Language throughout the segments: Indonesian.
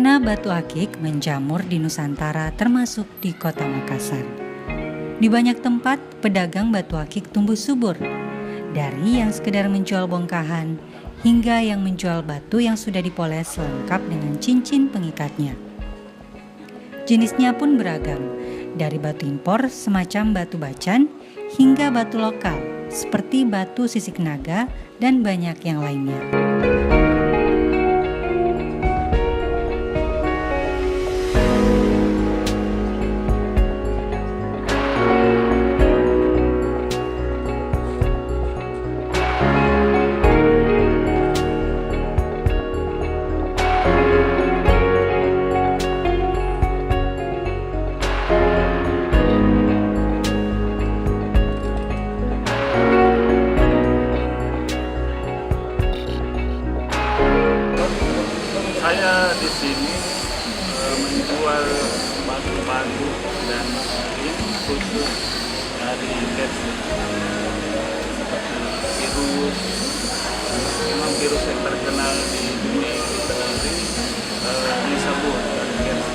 Karena batu akik menjamur di Nusantara termasuk di kota Makassar. Di banyak tempat, pedagang batu akik tumbuh subur. Dari yang sekedar menjual bongkahan, hingga yang menjual batu yang sudah dipoles lengkap dengan cincin pengikatnya. Jenisnya pun beragam, dari batu impor semacam batu bacan, hingga batu lokal seperti batu sisik naga dan banyak yang lainnya. Saya di sini menjual batu-batu dan ini khusus dari cats seperti virus. Memang virus yang terkenal di dunia kita ini disebut dari cats.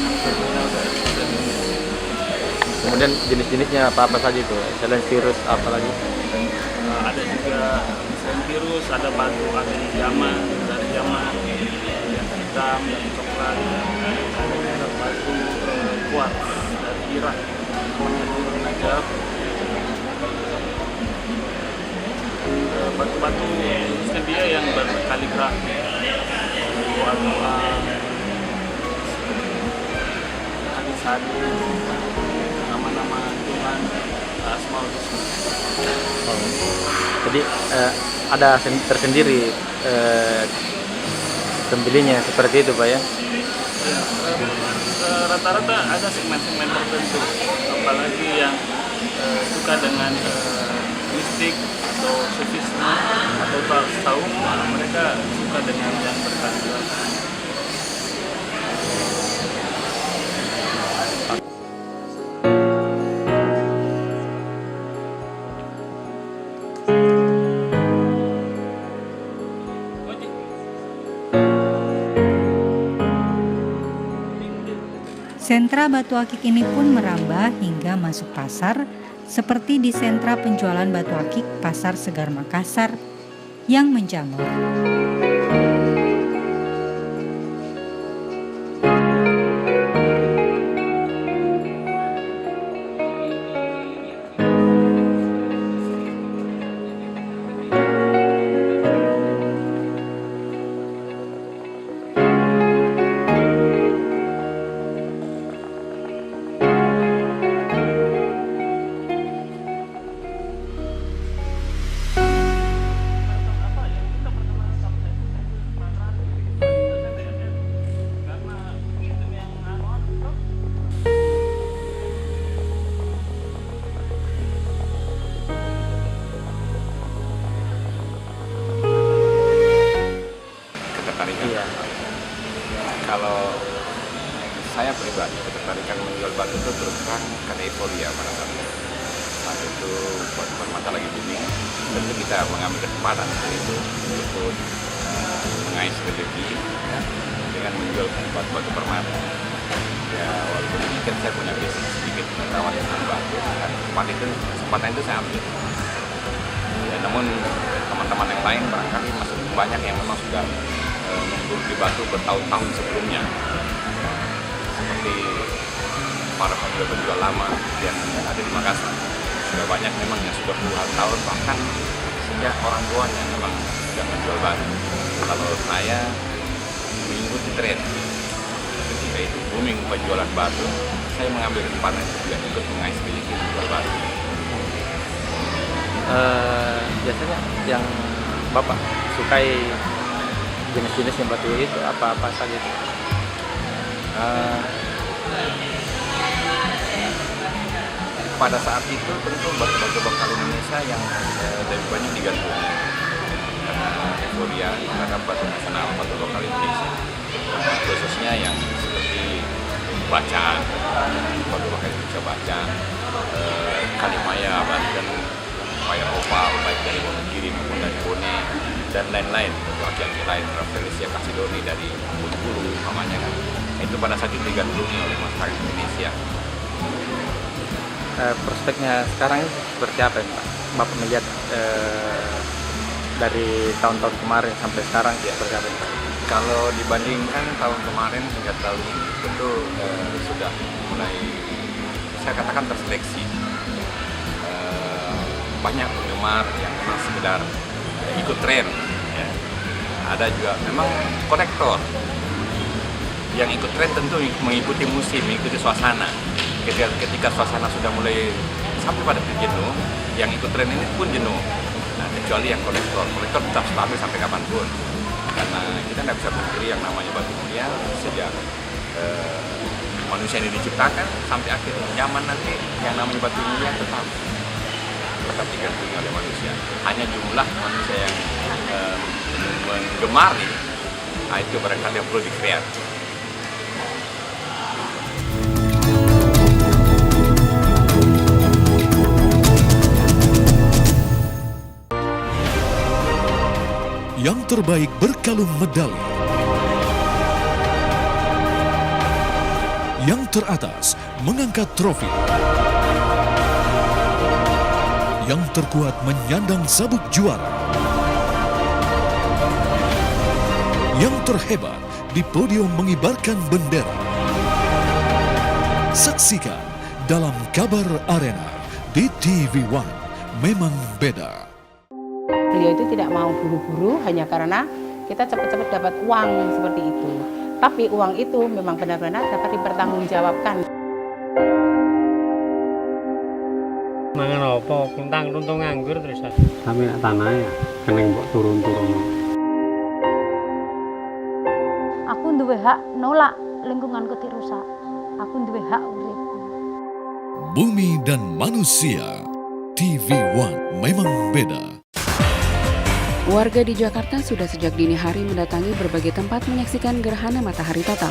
Terkenal dari dunia. Kemudian jenis-jenisnya apa saja itu? Selain virus apa lagi? Ada juga virus, ada batu asli Yaman, dari Yaman yang hitam dan coklat, ada juga batu kuat dari Irak, Najaf, batu-batu dia yang berkaligrafi, hadis-hadis, nama-nama Tuhan, Asmaul Husna. Jadi ada tersendiri pembelinya seperti itu Pak ya? Rata-rata ada segmen-segmen tertentu, apalagi yang suka dengan mistik atau sufisme atau tasawuf, mereka suka dengan yang berkaligrafi. Sentra batu akik ini pun merambah hingga masuk pasar, seperti di sentra penjualan batu akik Pasar Segar Makassar yang menjamur. Iya. Kalau saya pribadi ketertarikan menjual batu itu terus terang karena euforia pada saat itu permata lagi booming, tentu kita mengambil kesempatan itu untuk mengais rezeki ya, dengan menjual batu permata. Ya walaupun ini kan saya punya bisnis sedikit merawat dengan batu, kan kesempatan itu saya ambil. Ya, namun teman-teman yang lain barangkali masih banyak yang memang sudah menggeluti batu bertahun-tahun sebelumnya, seperti para penjual-penjual lama yang ada di Makassar. Sudah banyak memang yang sudah puluhan tahun, bahkan sejak orang tuanya memang sudah menjual batu. Kalau saya mengikuti tren ketika itu booming penjualan batu, saya mengambil kesempatan juga untuk mengais rezeki menjual batu. Biasanya yang Bapak sukai jenis-jenis yang batu itu apa saja itu? Pada saat itu tentu batu-batu lokal Indonesia yang lebih banyak digandrungi karena euforia terhadap batu nasional, batu lokal Indonesia, khususnya yang seperti bacaan, batu lokal Indonesia bacaan, Kalimaya, Banten, Opal, baik dari Wonogiri maupun dari Bone dan lain-lain, batu janji lain Rafflesia Casidoni dari Bulu namanya kan. Itu pada saat itu digandrungi oleh masyarakat Indonesia. Prospeknya sekarang seperti apa Pak? Bapak melihat dari tahun-tahun kemarin sampai sekarang seperti apa Pak? Kalau dibandingkan tahun kemarin hingga tahun ini tentu sudah mulai saya katakan terseleksi. Banyak penggemar yang memang sekedar ikut tren, ya. Ada juga memang kolektor yang ikut tren, tentu mengikuti musim, mengikuti suasana. Ketika suasana sudah mulai sampai pada titik jenuh, yang ikut tren ini pun jenuh. Nah, kecuali yang kolektor tetap stabil sampai kapanpun. Karena kita tidak bisa pungkiri yang namanya batu mulia sejak manusia ini diciptakan sampai akhir zaman nanti, yang namanya batu mulia tetap digandrungi oleh manusia. Hanya jumlah manusia yang menggemari, itu barangkali yang perlu dikreat. Yang terbaik berkalung medali. Yang teratas mengangkat trofi. Yang terkuat menyandang sabuk juara. Yang terhebat di podium mengibarkan bendera. Saksikan dalam Kabar Arena di TV One. Memang beda. Beliau itu tidak mau buru-buru hanya karena kita cepat-cepat dapat uang seperti itu. Tapi uang itu memang benar-benar dapat dipertanggungjawabkan. Mangan apa? Kuntang runtung nganggur terus. Kami nak tanah ya, kena mbok turun-turun. Aku duwe hak nolak lingkunganku dirusak. Aku duwe hak urip. Bumi dan Manusia. TV One memang beda. Warga di Jakarta sudah sejak dini hari mendatangi berbagai tempat menyaksikan gerhana matahari total.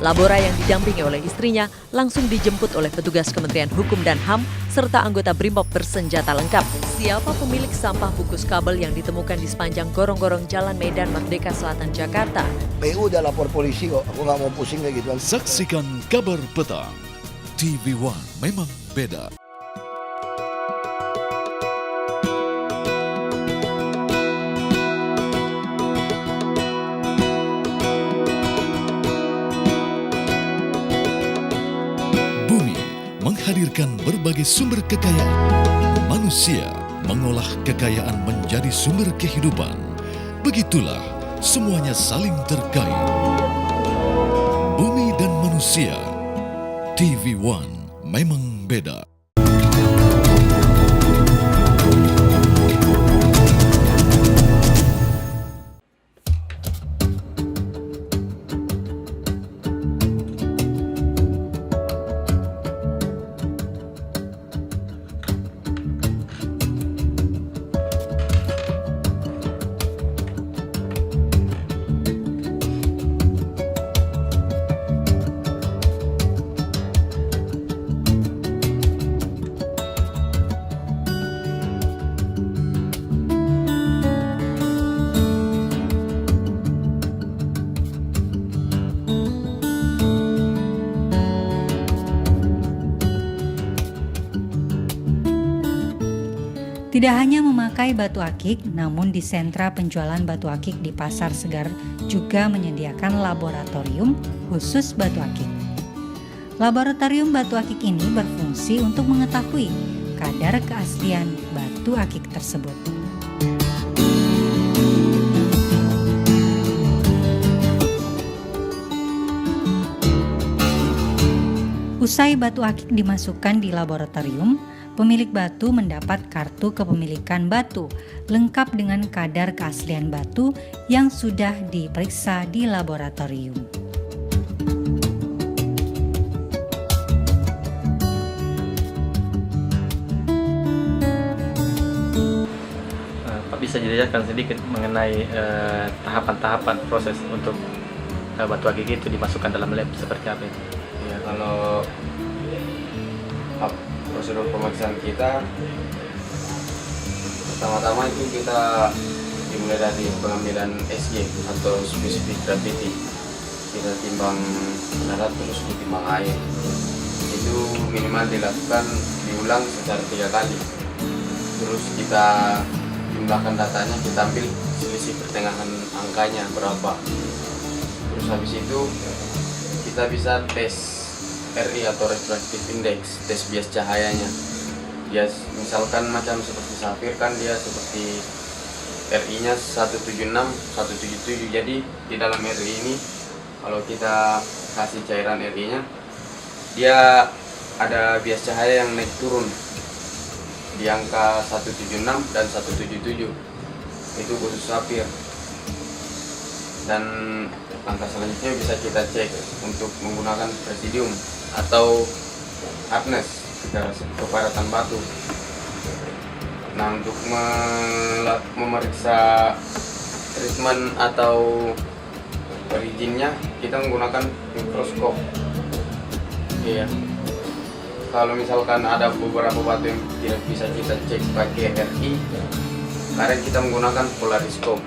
Labora yang didampingi oleh istrinya langsung dijemput oleh petugas Kementerian Hukum dan HAM serta anggota Brimob bersenjata lengkap. Siapa pemilik sampah bungkus kabel yang ditemukan di sepanjang gorong-gorong Jalan Medan Merdeka Selatan, Jakarta? PU udah lapor polisi kok, aku nggak mau pusing kayak gitu. Saksikan Kabar Petang. TV One memang beda. Menghadirkan berbagai sumber kekayaan. Manusia mengolah kekayaan menjadi sumber kehidupan. Begitulah semuanya saling terkait. Bumi dan Manusia. TV One memang beda. Tidak hanya memakai batu akik, namun di sentra penjualan batu akik di Pasar Segar juga menyediakan laboratorium khusus batu akik. Laboratorium batu akik ini berfungsi untuk mengetahui kadar keaslian batu akik tersebut. Usai batu akik dimasukkan di laboratorium, pemilik batu mendapat kartu kepemilikan batu lengkap dengan kadar keaslian batu yang sudah diperiksa di laboratorium. Pak bisa dijelaskan sedikit mengenai tahapan-tahapan proses untuk batu akik itu dimasukkan dalam lab seperti apa itu? Ya, kalau prosedur pemeriksaan kita Pertama-tama itu kita dimulai dari pengambilan SG atau specific gravity. Kita timbang darat terus ditimbang air. Itu minimal dilakukan diulang secara 3 kali. Terus kita jumlahkan datanya, kita ambil selisih pertengahan angkanya berapa. Terus habis itu kita bisa tes RI atau refractive index, tes bias cahayanya. Dia misalkan macam seperti safir kan dia seperti RI-nya 176, 177. Jadi di dalam RI ini kalau kita kasih cairan RI-nya, dia ada bias cahaya yang naik turun di angka 176 dan 177. Itu khusus safir. Dan langkah selanjutnya bisa kita cek untuk menggunakan presidium atau hardness kepadatan batu. Nah, untuk memeriksa treatment atau perizinnya kita menggunakan mikroskop. Iya. Kalau misalkan ada beberapa batu yang tidak bisa kita cek pakai RI, kadang kita menggunakan polariskop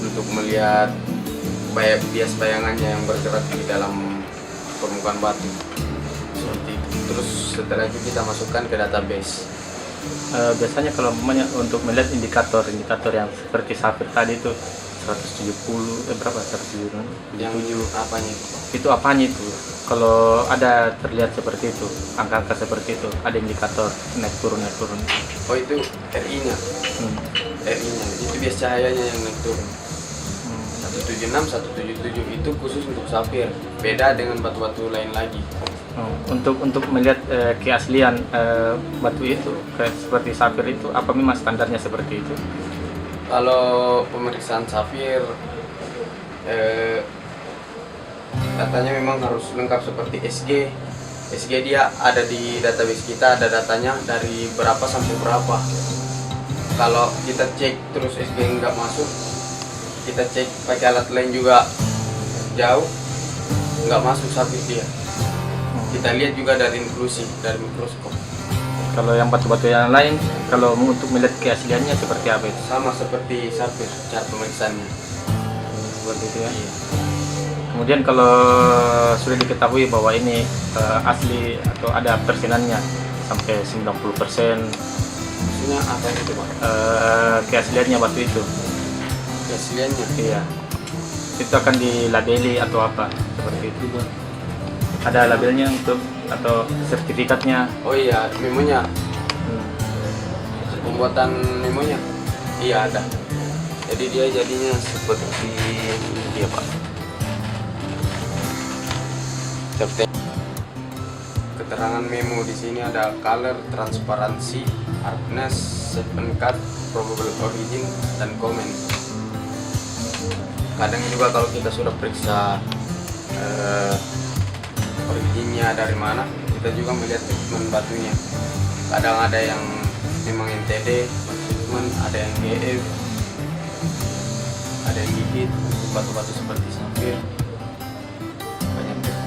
untuk melihat bias bayangannya yang bergerak di dalam permukaan batu. Seperti itu. Terus setelah itu kita masukkan ke database. Biasanya kalau untuk melihat indikator yang seperti safir tadi itu 170 berapa 170 yang apanya itu? Itu apanya itu? Kalau ada terlihat seperti itu, angka-angka seperti itu, ada indikator naik turun. Oh, itu RI-nya. RI-nya itu bias cahayanya yang naik turun. 176, 177 itu khusus untuk safir. Beda dengan batu-batu lain lagi. Untuk melihat keaslian batu itu seperti safir itu, apa memang standarnya seperti itu? Kalau pemeriksaan safir datanya memang harus lengkap seperti SG. SG dia ada di database kita, ada datanya dari berapa sampai berapa. Kalau kita cek terus SG nggak masuk, kita cek pakai alat lain juga jauh, nggak masuk safir dia. Kita lihat juga dari inklusi, dari mikroskop. Kalau yang batu-batu yang lain, kalau untuk melihat keasliannya seperti apa itu? Sama seperti safir, cara pemeriksaannya. Seperti itu ya? Iya. Kemudian kalau sudah diketahui bahwa ini asli atau ada persenannya sampai 90%. Maksudnya apa itu, Pak? Keasliannya batu itu. Keasliannya? Iya. Itu akan dilabeli atau apa? Seperti itu. Ada labelnya untuk atau sertifikatnya? Oh iya, memonya. Pembuatan memonya? Iya ada. Jadi dia jadinya seperti ini dia, Pak. Keterangan memo di sini ada color, transparansi, hardness, 7 cut, probable origin, dan comment. Kadang juga kalau kita sudah periksa originnya dari mana, kita juga melihat treatment batunya. Kadang ada yang memang NTD treatment, ada yang GF, ada yang gigit, batu-batu seperti safir. Banyak treatment.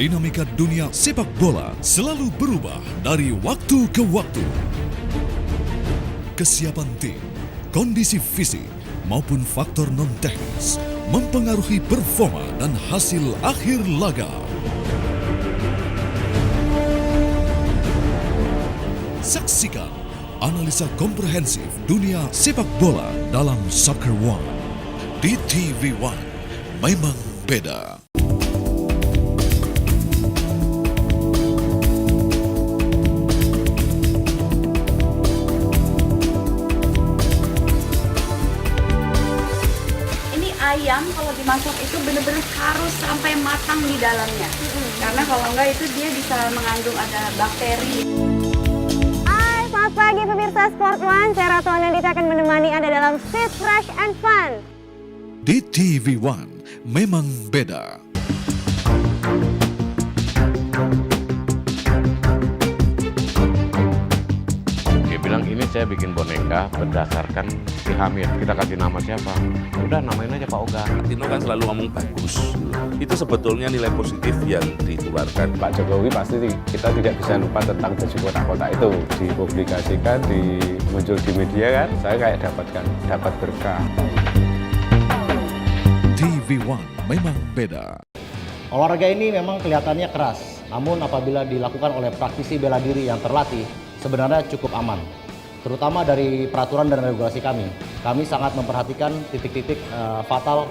Dinamika dunia sepak bola selalu berubah dari waktu ke waktu. Kesiapan tim, kondisi fisik, maupun faktor non-teknis mempengaruhi performa dan hasil akhir laga. Saksikan analisa komprehensif dunia sepak bola dalam Soccer One. Di TV One, memang beda. Ayam kalau dimasak itu benar-benar harus sampai matang di dalamnya, karena kalau enggak itu dia bisa mengandung ada bakteri. Hai, selamat pagi pemirsa Sport One. Saya Ratu Anandita akan menemani Anda dalam Fit, Fresh, and Fun. Di TV One, memang beda. Dia bilang ini saya bikin boneka berdasarkan si Hamid. Kita kasih nama siapa? Udah namain aja Pak Oga. Tino kan selalu ngomong bagus. Itu sebetulnya nilai positif yang ditularkan. Pak Jokowi pasti kita tidak bisa lupa tentang 7 kota-kota itu. Dipublikasikan, muncul di media kan. Saya kayak dapat berkah. TV One memang beda. Olahraga ini memang kelihatannya keras. Namun apabila dilakukan oleh praktisi bela diri yang terlatih, sebenarnya cukup aman. Terutama dari peraturan dan regulasi kami. Kami sangat memperhatikan titik-titik fatal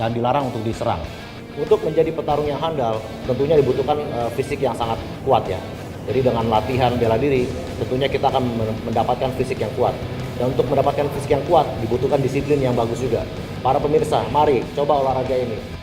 yang dilarang untuk diserang. Untuk menjadi petarung yang handal, tentunya dibutuhkan fisik yang sangat kuat ya. Jadi dengan latihan bela diri, tentunya kita akan mendapatkan fisik yang kuat. Dan untuk mendapatkan fisik yang kuat, dibutuhkan disiplin yang bagus juga. Para pemirsa, mari coba olahraga ini.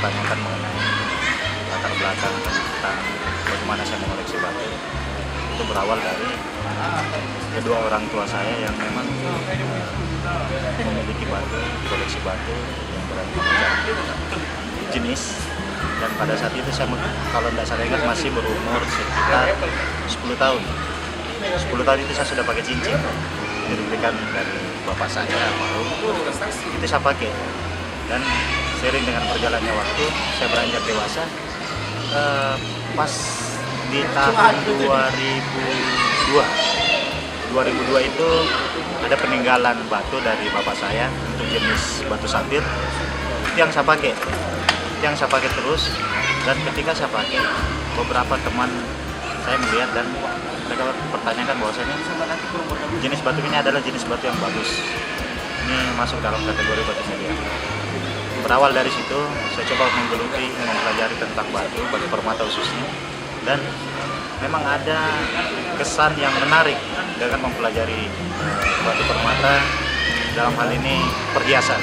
Pertanyakan mengenai latar belakang tentang bagaimana saya mengoleksi batu. Itu berawal dari kedua orang tua saya yang memang memiliki batu, koleksi batu yang beragam jenis. Dan pada saat itu saya, kalau tidak salah ingat, masih berumur sekitar 10 tahun. 10 tahun itu saya sudah pakai cincin, diberikan dari bapak saya, itu saya pakai. Dan seiring dengan berjalannya waktu, saya beranjak dewasa. Pas di tahun 2002 itu ada peninggalan batu dari bapak saya untuk jenis batu safir yang saya pakai. Yang saya pakai terus, dan ketika saya pakai, beberapa teman saya melihat dan mereka pertanyakan bahwasanya jenis batu ini adalah jenis batu yang bagus. Ini masuk dalam kategori batu mulia. Berawal dari situ, saya coba menggeluti, mempelajari tentang batu permata khususnya, dan memang ada kesan yang menarik dengan mempelajari batu permata, dalam hal ini perhiasan.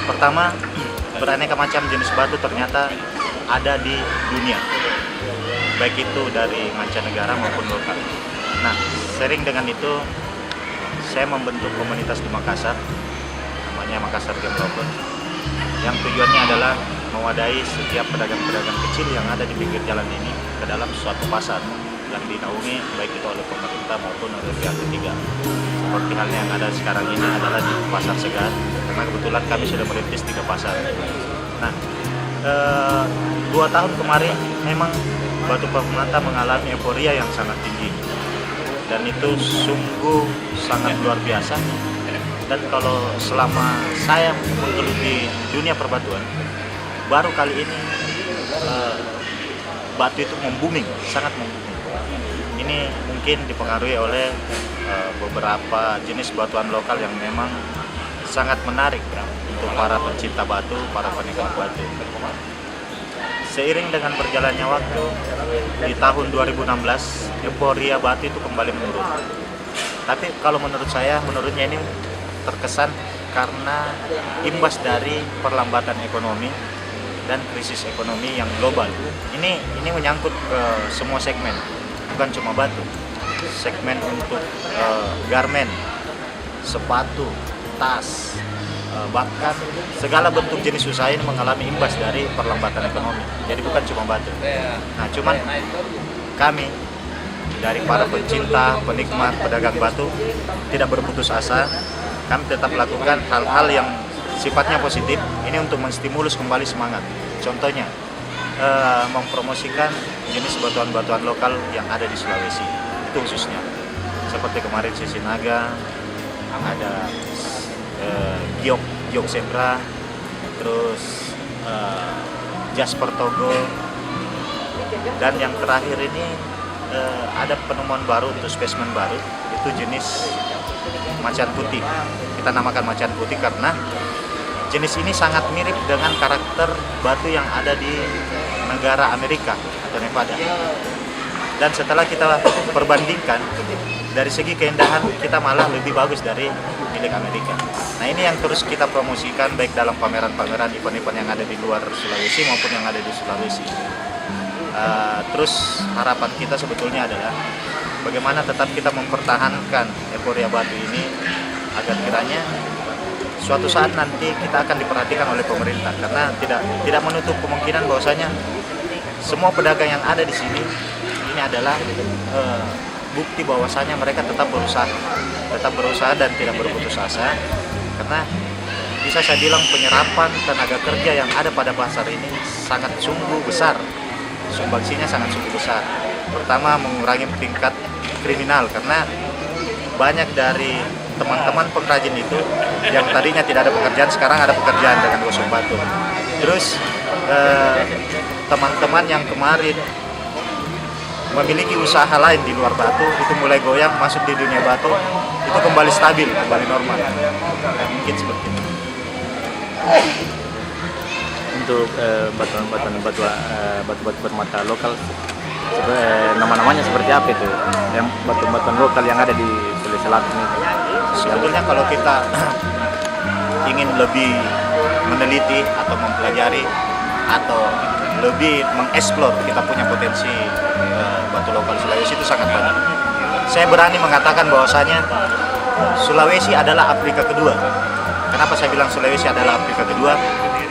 Pertama, beraneka macam jenis batu ternyata ada di dunia, baik itu dari mancanegara maupun lokal. Nah, sering dengan itu, saya membentuk komunitas di Makassar, namanya Makassar Game Lover, yang tujuannya adalah mewadahi setiap pedagang-pedagang kecil yang ada di pinggir jalan ini ke dalam suatu pasar yang dinaungi baik itu oleh pemerintah maupun oleh pihak ketiga. Seperti halnya yang ada sekarang ini adalah di Pasar Segar, karena kebetulan kami sudah merintis 3 pasar. Nah, 2 tahun kemarin memang batu permata mengalami euforia yang sangat tinggi, dan itu sungguh sangat luar biasa. Dan kalau selama saya menggeluti dunia perbatuan, baru kali ini batu itu membooming, sangat membooming. Ini mungkin dipengaruhi oleh beberapa jenis batuan lokal yang memang sangat menarik ya, untuk para pencinta batu, para penikmat batu. Seiring dengan berjalannya waktu, di tahun 2016, euforia batu itu kembali menurun. Tapi kalau menurutnya ini terkesan karena imbas dari perlambatan ekonomi dan krisis ekonomi yang global. Ini menyangkut ke semua segmen, bukan cuma batu. Segmen untuk garmen, sepatu, tas, bahkan segala bentuk jenis usaha ini mengalami imbas dari perlambatan ekonomi. Jadi bukan cuma batu. Nah, cuman kami dari para pencinta, penikmat, pedagang batu tidak berputus asa. Kami tetap melakukan hal-hal yang sifatnya positif. Ini untuk menstimulus kembali semangat. Contohnya, mempromosikan jenis batuan-batuan lokal yang ada di Sulawesi. Itu khususnya. Seperti kemarin Sisinaga, ada giok zebra, terus Jasper Togo, dan yang terakhir ini ada penemuan baru untuk spesimen baru, itu jenis macan putih. Kita namakan macan putih karena jenis ini sangat mirip dengan karakter batu yang ada di negara Amerika atau Nevada. Dan setelah kita perbandingkan, dari segi keindahan kita malah lebih bagus dari milik Amerika. Nah, ini yang terus kita promosikan baik dalam pameran-pameran, event-event yang ada di luar Sulawesi maupun yang ada di Sulawesi. Terus harapan kita sebetulnya adalah bagaimana tetap kita mempertahankan euforia batu ini agar kiranya suatu saat nanti kita akan diperhatikan oleh pemerintah, karena tidak menutup kemungkinan bahwasanya semua pedagang yang ada di sini ini adalah bukti bahwasanya mereka tetap berusaha dan tidak berputus asa, karena bisa saya bilang penyerapan tenaga kerja yang ada pada pasar ini sangat sungguh besar, sumbangsinya sangat sungguh besar. Pertama, mengurangi tingkat kriminal, karena banyak dari teman-teman pengrajin itu yang tadinya tidak ada pekerjaan, sekarang ada pekerjaan dengan gosok batu. Terus teman-teman yang kemarin memiliki usaha lain di luar batu itu mulai goyang masuk di dunia batu, itu kembali stabil, kembali normal. Mungkin seperti itu. Untuk batu permata lokal, nama-namanya seperti apa itu? Yang batu-batuan lokal yang ada di Sulawesi Selatan ini. Sebetulnya kalau kita ingin lebih meneliti atau mempelajari atau lebih mengeksplor kita punya potensi batu lokal Sulawesi itu sangat banyak. Saya berani mengatakan bahwasanya Sulawesi adalah Afrika kedua. Kenapa saya bilang Sulawesi adalah Afrika kedua?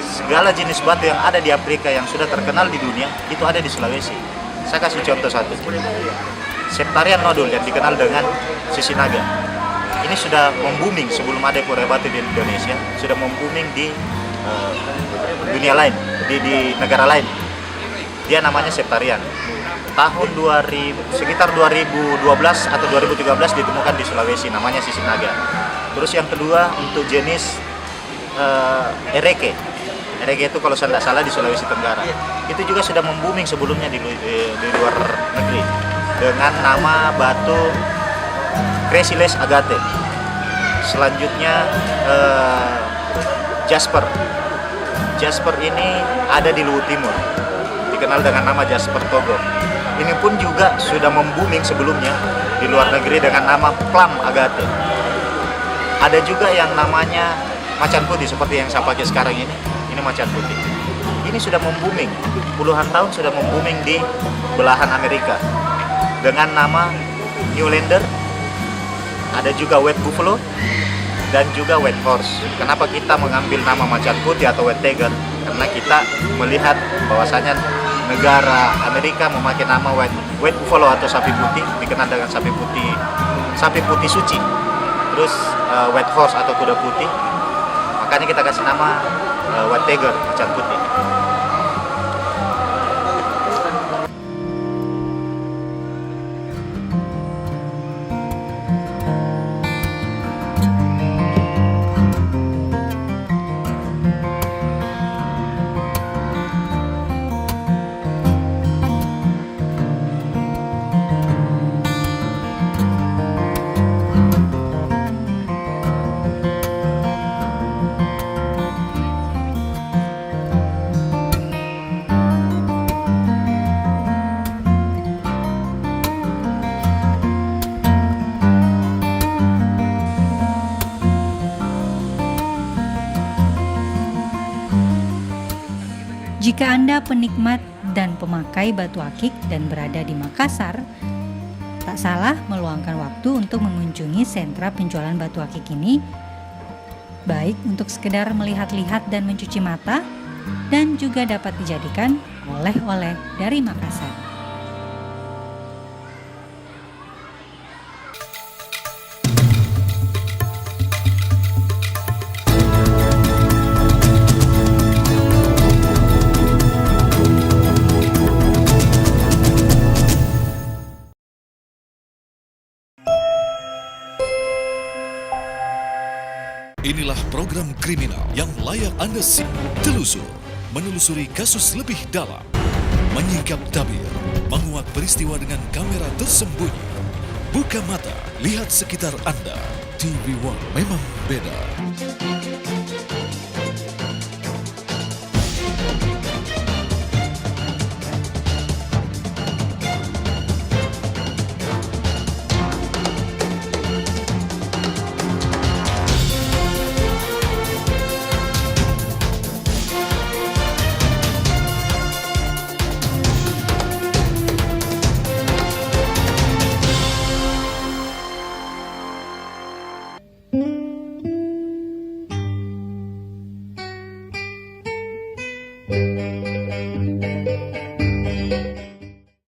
Segala jenis batu yang ada di Afrika yang sudah terkenal di dunia itu ada di Sulawesi. Saya kasih contoh satu. Septarian nodul yang dikenal dengan Sisinaga. Ini sudah membooming sebelum ada euforia batu di Indonesia, sudah membooming di dunia lain, di negara lain. Dia namanya Septarian. Tahun sekitar 2012 atau 2013 ditemukan di Sulawesi, namanya Sisinaga. Terus yang kedua untuk jenis Ereke. Ereke itu kalau saya tidak salah di Sulawesi Tenggara. Itu juga sudah membooming sebelumnya di luar negeri dengan nama batu Crassyless Agate. Selanjutnya Jasper. Jasper ini ada di Luwu Timur, dikenal dengan nama Jasper Togo. Ini pun juga sudah membooming sebelumnya di luar negeri dengan nama Plum Agate. Ada juga yang namanya macan putih seperti yang saya pakai sekarang ini. Ini macan putih. Ini sudah membooming, puluhan tahun sudah membooming di belahan Amerika dengan nama Newlander. Ada juga White Buffalo dan juga White Horse. Kenapa kita mengambil nama macan putih atau White Tiger? Karena kita melihat bahwasanya negara Amerika memakai nama White Buffalo atau sapi putih, dikenal dengan sapi putih suci. Terus White Horse atau kuda putih, makanya kita kasih nama White Tiger, macan putih. Jika Anda penikmat dan pemakai batu akik dan berada di Makassar, tak salah meluangkan waktu untuk mengunjungi sentra penjualan batu akik ini, baik untuk sekedar melihat-lihat dan mencuci mata, dan juga dapat dijadikan oleh-oleh dari Makassar. Inilah program kriminal yang layak Anda simak. Telusur, menelusuri kasus lebih dalam, menyingkap tabir, menguak peristiwa dengan kamera tersembunyi. Buka mata, lihat sekitar Anda. TV One memang beda.